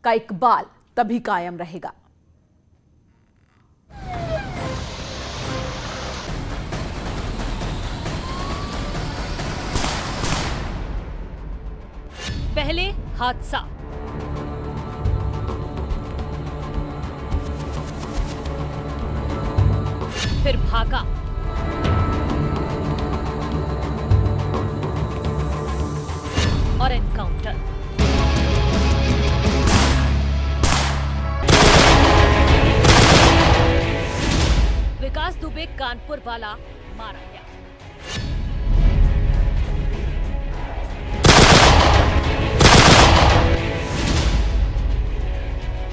का इकबाल तभी कायम रहेगा। पहले हादसा, फिर भागा, और एनकाउंटर। विकास दुबे कानपुर वाला मारा गया।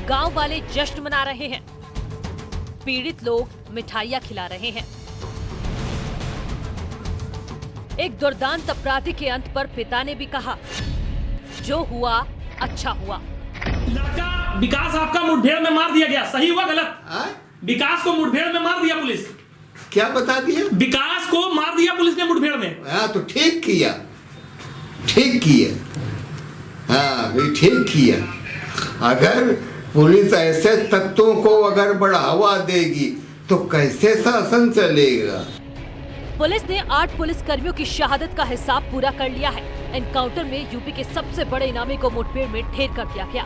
गांव वाले जश्न मना रहे हैं, पीड़ित लोग मिठाइयां खिला रहे हैं। एक दुर्दांत अपराधी के अंत पर पिता ने भी कहा, जो हुआ अच्छा हुआ। लड़का विकास आपका मुठभेड़ में मार दिया गया, सही हुआ गलत? विकास को मुठभेड़ में मार दिया पुलिस। क्या बता दिया? विकास को मार दिया पुलिस ने मुठभेड़ में। हाँ तो ठीक किया, ठीक किया। हाँ भाई ठीक किया। अगर पुलिस ऐसे तत्वों को अगर बढ़ावा देगी तो कैसे शासन चलेगा? पुलिस ने 8 पुलिसकर्मियों की शहादत का हिसाब पूरा कर लिया है। एनकाउंटर में यूपी के सबसे बड़े इनामी को मुठभेड़ में ढेर कर दिया गया।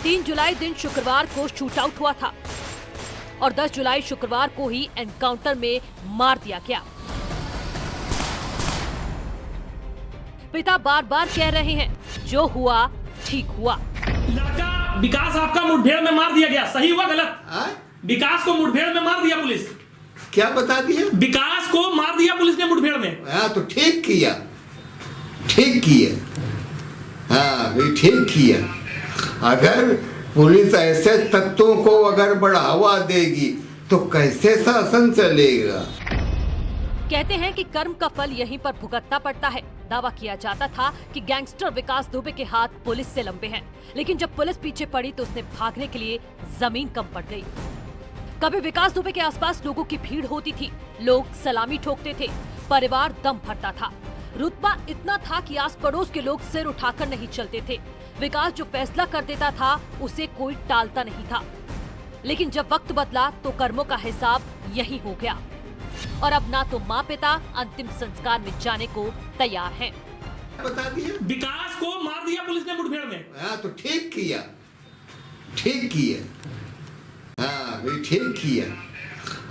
3 जुलाई दिन शुक्रवार को शूट आउट हुआ था और 10 जुलाई शुक्रवार को ही एनकाउंटर में मार दिया गया। पिता बार बार कह रहे हैं, जो हुआ ठीक हुआ। लड़का विकास आपका मुठभेड़ में मार दिया गया, सही हुआ गलत? विकास को मुठभेड़ में मार दिया पुलिस। क्या बता दिया? विकास को मार दिया पुलिस ने मुठभेड़ में। हाँ तो ठीक किया, ठीक किया। हाँ भाई ठीक किया। अगर पुलिस ऐसे तत्वों को अगर बढ़ावा देगी तो कैसे शासन चलेगा? कहते हैं कि कर्म का फल यहीं पर भुगतना पड़ता है। दावा किया जाता था कि गैंगस्टर विकास दुबे के हाथ पुलिस से लंबे हैं, लेकिन जब पुलिस पीछे पड़ी तो उसने भागने के लिए जमीन कम पड़ गई। कभी विकास दुबे के आसपास लोगों की भीड़ होती थी, लोग सलामी ठोकते थे, परिवार दम भरता था। रुतबा इतना था कि आस पड़ोस के लोग सिर उठाकर नहीं चलते थे। विकास जो फैसला कर देता था उसे कोई टालता नहीं था। लेकिन जब वक्त बदला तो कर्मों का हिसाब यही हो गया और अब ना तो माँ पिता अंतिम संस्कार में जाने को तैयार हैं। बता दिया? विकास को मार दिया पुलिस ने मुठभेड़ में। हाँ तो ठीक किया, ठीक किया। हाँ भाई ठीक किया।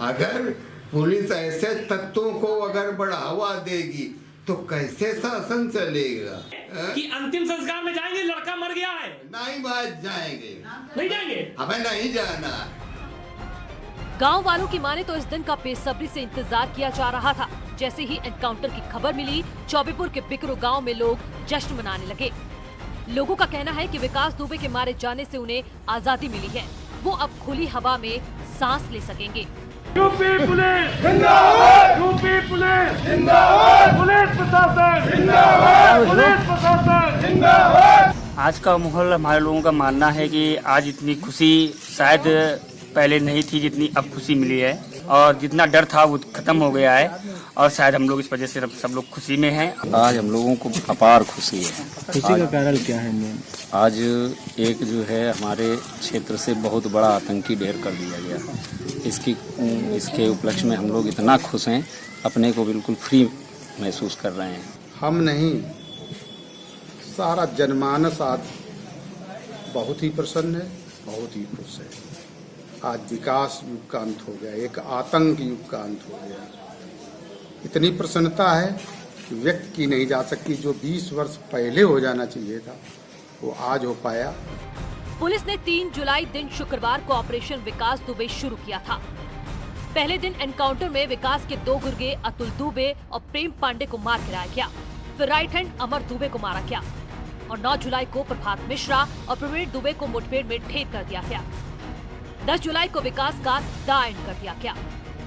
अगर पुलिस ऐसे तत्वों को अगर बढ़ावा देगी तो कैसे शासन चलेगा? कि अंतिम संस्कार में जाएंगे, लड़का मर गया है। नहीं बात जाएंगे, नहीं जाएंगे, हमें नहीं जाना। गांव वालों की माने तो इस दिन का बेसब्री से इंतजार किया जा रहा था। जैसे ही एनकाउंटर की खबर मिली, चौबेपुर के बिकरू गांव में लोग जश्न मनाने लगे। लोगों का कहना है कि विकास दुबे के मारे जाने से उन्हें आजादी मिली है, वो अब खुली हवा में सांस ले सकेंगे। यूपी पुलिस जिंदाबाद, यूपी पुलिस जिंदाबाद, पुलिस प्रशासन जिंदाबाद, पुलिस प्रशासन जिंदाबाद। आज का माहौल हमारे लोगों का मानना है कि आज इतनी खुशी शायद पहले नहीं थी जितनी अब खुशी मिली है, और जितना डर था वो खत्म हो गया है, और शायद हम लोग इस वजह से सब लोग खुशी में हैं। आज हम लोगों को अपार खुशी है। खुशी का कारण क्या है? आज एक जो है हमारे क्षेत्र से बहुत बड़ा आतंकी ढेर कर दिया गया। इसके उपलक्ष्य में हम लोग इतना खुश हैं, अपने को बिल्कुल फ्री महसूस कर रहे हैं। हम नहीं, सारा जनमानस आज बहुत ही प्रसन्न है, बहुत ही खुश है। आज विकास युग का अंत हो गया, एक आतंक युग का अंत हो गया। इतनी प्रसन्नता है कि व्यक्त की नहीं जा सकती। जो 20 वर्ष पहले हो जाना चाहिए था वो आज हो पाया। पुलिस ने 3 जुलाई दिन शुक्रवार को ऑपरेशन विकास दुबे शुरू किया था। पहले दिन एनकाउंटर में विकास के 2 गुर्गे अतुल दुबे और प्रेम पांडे को मार गिराया गया। फिर राइट हैंड अमर दुबे को मारा गया और 9 जुलाई को प्रभात मिश्रा और प्रवीण दुबे को मुठभेड़ में ढेर कर दिया गया। 10 जुलाई को विकास का दा एंड कर दिया गया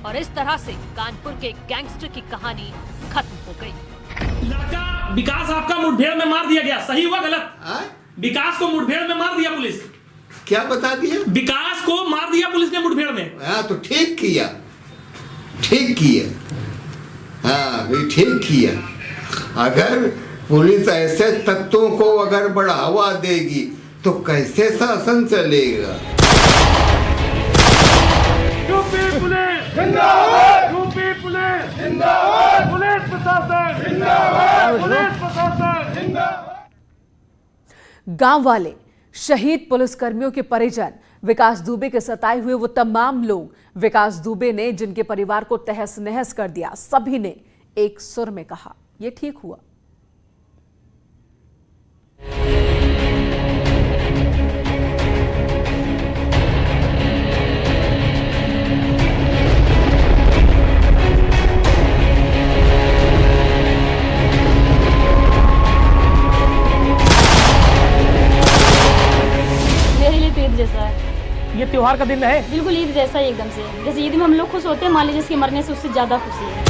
और इस तरह से कानपुर के गैंगस्टर की कहानी खत्म हो गई। लड़का विकास आपका मुठभेड़ में मार दिया गया, सही हुआ गलत? विकास को मुठभेड़ में मार दिया पुलिस। क्या बता दिया? विकास को मार दिया पुलिस ने मुठभेड़ में। हाँ तो ठीक किया, ठीक किया। हाँ भाई ठीक किया। अगर पुलिस ऐसे तत्वों को अगर बढ़ावा देगी तो कैसे शासन चलेगा? यूपी पुलिस जिंदाबाद, यूपी पुलिस जिंदाबाद, पुलिस प्रशासन जिंदाबाद, पुलिस प्रशासन जिंदाबाद। गांव वाले, शहीद पुलिसकर्मियों के परिजन, विकास दुबे के सताए हुए वो तमाम लोग, विकास दुबे ने जिनके परिवार को तहस नहस कर दिया, सभी ने एक सुर में कहा, ये ठीक हुआ। जैसा है ये त्योहार का दिन है, बिल्कुल ईद जैसा ही एकदम से। जैसे ईद में हम लोग खुश होते हैं, मान लीजिए इसके मरने से उससे ज्यादा खुशी है।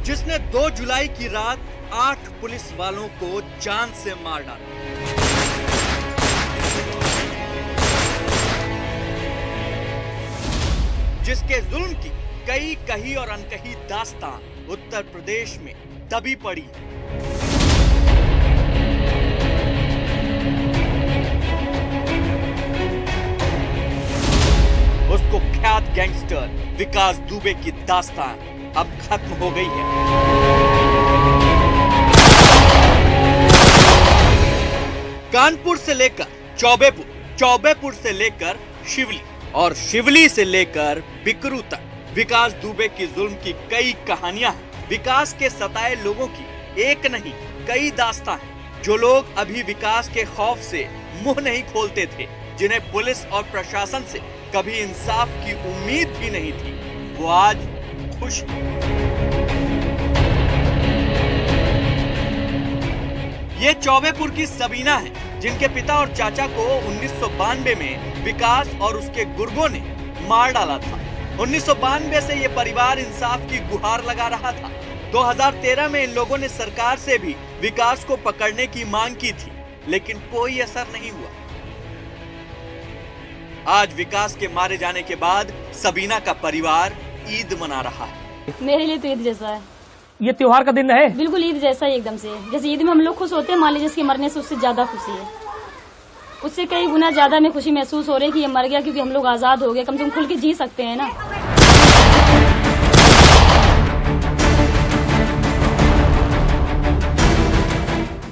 जिसने 2 जुलाई की रात 8 पुलिस वालों को जान से मार डाला, जिसके जुल्म की कई कही और अनकही दास्तान उत्तर प्रदेश में दबी पड़ी है। उसको ख्यात गैंगस्टर विकास दुबे की दास्तान अब खत्म हो गई है। कानपुर से लेकर चौबेपुर, चौबेपुर से लेकर शिवली और शिवली से लेकर बिकरू तक विकास दुबे की जुल्म की कई कहानियां हैं। विकास के सताए लोगों की एक नहीं कई दास्तां हैं। जो लोग अभी विकास के खौफ से मुंह नहीं खोलते थे, जिन्हें पुलिस और प्रशासन से कभी इंसाफ की उम्मीद भी नहीं थी, वो आज खुश हैं। ये चौबेपुर की सबीना है, जिनके पिता और चाचा को 1992 में विकास और उसके गुर्गों ने मार डाला था। 1992 से ये परिवार इंसाफ की गुहार लगा रहा था। 2013 में इन लोगों ने सरकार से भी विकास को पकड़ने की मांग की थी, लेकिन कोई असर नहीं हुआ। आज विकास के मारे जाने के बाद सबीना का परिवार ईद मना रहा है। मेरे लिए तो ईद जैसा है, ये त्योहार का दिन है, बिल्कुल ईद जैसा ही एकदम से। जैसे ईद में हम लोग खुश होते हैं, मान लीजिए इसके मरने से उससे ज्यादा खुशी है। उससे कई गुना ज्यादा में खुशी महसूस हो रही है कि ये मर गया, क्योंकि हम लोग आजाद हो गए, कम से कम खुल के जी सकते हैं ना।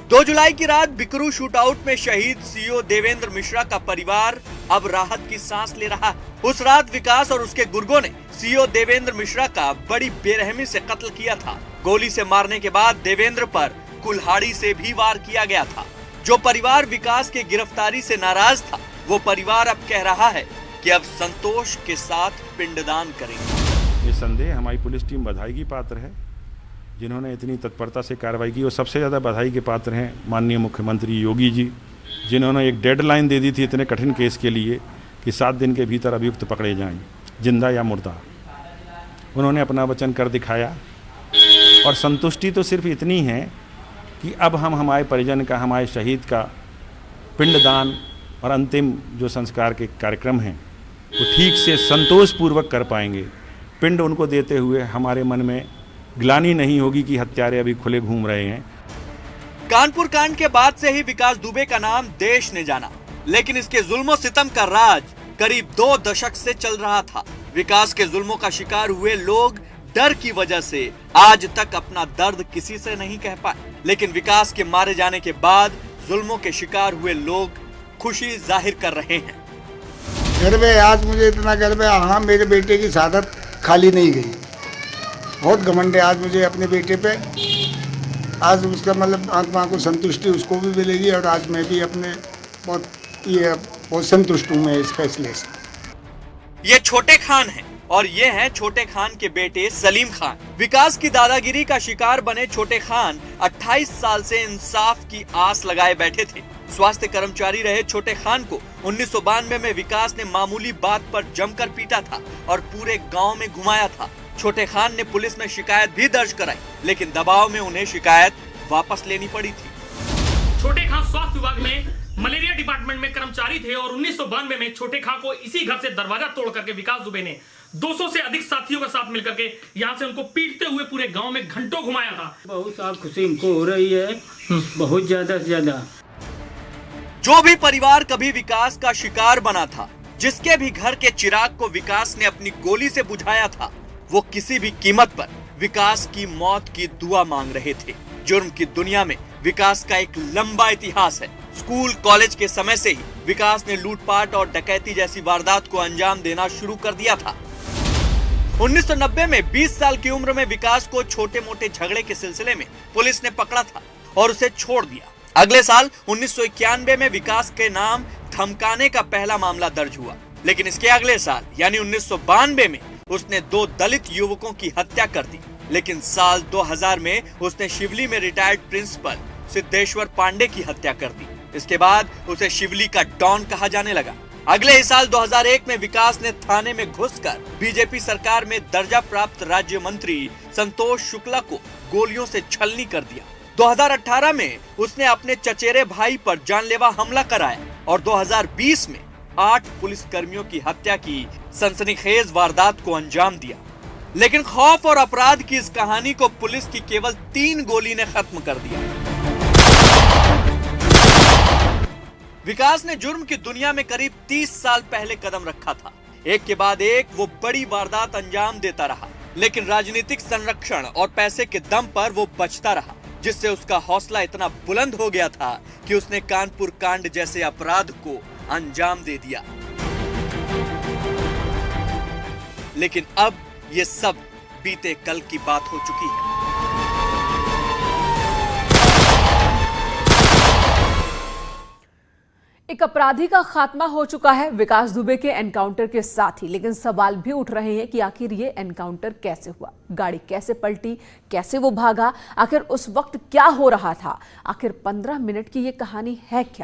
2 जुलाई की रात बिकरू शूटआउट में शहीद सीओ देवेंद्र मिश्रा का परिवार अब राहत की सांस ले रहा है। उस रात विकास और उसके गुर्गों ने सीओ देवेंद्र मिश्रा का बड़ी बेरहमी से कत्ल किया था। गोली से मारने के बाद देवेंद्र पर कुल्हाड़ी से भी वार किया गया था। जो परिवार विकास के गिरफ्तारी से नाराज था, वो परिवार अब कह रहा है कि अब संतोष के साथ पिंडदान करेंगे। निस्संदेह हमारी पुलिस टीम बधाई की पात्र है, जिन्होंने इतनी तत्परता से कार्रवाई की। और सबसे ज़्यादा बधाई के पात्र हैं माननीय मुख्यमंत्री योगी जी, जिन्होंने एक डेडलाइन दे दी थी इतने कठिन केस के लिए कि 7 दिन के भीतर अभियुक्त पकड़े जाएं, जिंदा या मुर्दा। उन्होंने अपना वचन कर दिखाया और संतुष्टि तो सिर्फ इतनी है कि अब हम हमारे परिजन का, हमारे शहीद का पिंडदान और अंतिम जो संस्कार के कार्यक्रम हैं वो ठीक से संतोषपूर्वक कर पाएंगे। पिंड उनको देते हुए हमारे मन में ग्लानि नहीं होगी कि हत्यारे अभी खुले घूम रहे हैं। कानपुर कांड के बाद से ही विकास दुबे का नाम देश ने जाना, लेकिन इसके जुल्मों सितम का राज करीब 2 दशक से चल रहा था। विकास के जुल्मों का शिकार हुए लोग डर की वजह से आज तक अपना दर्द किसी से नहीं कह पाए, लेकिन विकास के मारे जाने के बाद जुल्मों के शिकार हुए लोग खुशी जाहिर कर रहे हैं। गर्व है, आज मुझे इतना गर्व है। हाँ, मेरे बेटे की शहादत खाली नहीं गई, बहुत घमंड है आज मुझे अपने बेटे पे। आज उसका मतलब आत्मा को संतुष्टि उसको भी मिलेगी और आज मैं भी अपने बहुत संतुष्ट हूँ मैं इस फैसले से। ये छोटे खान हैं और ये हैं छोटे खान के बेटे सलीम खान। विकास की दादागिरी का शिकार बने छोटे खान 28 साल से इंसाफ की आस लगाए बैठे थे। स्वास्थ्य कर्मचारी रहे छोटे खान को 1992 में विकास ने मामूली बात पर जमकर पीटा था और पूरे गांव में घुमाया था। छोटे खान ने पुलिस में शिकायत भी दर्ज कराई, लेकिन दबाव में उन्हें शिकायत वापस लेनी पड़ी थी। छोटे खान स्वास्थ्य विभाग में मलेरिया डिपार्टमेंट में कर्मचारी थे और 1992 में छोटे खां को इसी घर से दरवाजा तोड़ करके विकास दुबे ने 200 से अधिक साथियों के साथ मिलकर के यहाँ से उनको पीटते हुए पूरे गांव में घंटों घुमाया था। बहुत साल खुशी हमको हो रही है, बहुत ज्यादा से ज्यादा। जो भी परिवार कभी विकास का शिकार बना था, जिसके भी घर के चिराग को विकास ने अपनी गोली से बुझाया था, वो किसी भी कीमत पर विकास की मौत की दुआ मांग रहे थे। जुर्म की दुनिया में विकास का एक लंबा इतिहास है। स्कूल कॉलेज के समय से ही विकास ने लूटपाट और डकैती जैसी वारदात को अंजाम देना शुरू कर दिया था। 1990 में 20 साल की उम्र में विकास को छोटे मोटे झगड़े के सिलसिले में पुलिस ने पकड़ा था और उसे छोड़ दिया। अगले साल 1991 में विकास के नाम धमकाने का पहला मामला दर्ज हुआ, लेकिन इसके अगले साल यानी 1992 में उसने 2 दलित युवकों की हत्या कर दी। लेकिन साल 2000 में उसने शिवली में रिटायर्ड प्रिंसिपल सिद्धेश्वर पांडे की हत्या कर दी। इसके बाद उसे शिवली का डॉन कहा जाने लगा। अगले ही साल 2001 में विकास ने थाने में घुसकर बीजेपी सरकार में दर्जा प्राप्त राज्य मंत्री संतोष शुक्ला को गोलियों से छलनी कर दिया। 2018 में उसने अपने चचेरे भाई पर जानलेवा हमला कराया और 2020 में 8 पुलिस कर्मियों की हत्या की सनसनीखेज वारदात को अंजाम दिया। लेकिन खौफ और अपराध की इस कहानी को पुलिस की केवल 3 गोली ने खत्म कर दिया। विकास ने जुर्म की दुनिया में करीब 30 साल पहले कदम रखा था। एक के बाद एक वो बड़ी वारदात अंजाम देता रहा, लेकिन राजनीतिक संरक्षण और पैसे के दम पर वो बचता रहा, जिससे उसका हौसला इतना बुलंद हो गया था कि उसने कानपुर कांड जैसे अपराध को अंजाम दे दिया। लेकिन अब ये सब बीते कल की बात हो चुकी है। एक अपराधी का खात्मा हो चुका है विकास दुबे के एनकाउंटर के साथ ही, लेकिन सवाल भी उठ रहे हैं कि आखिर ये एनकाउंटर कैसे हुआ, गाड़ी कैसे पलटी, कैसे वो भागा, आखिर उस वक्त क्या हो रहा था, आखिर 15 मिनट की ये कहानी है क्या।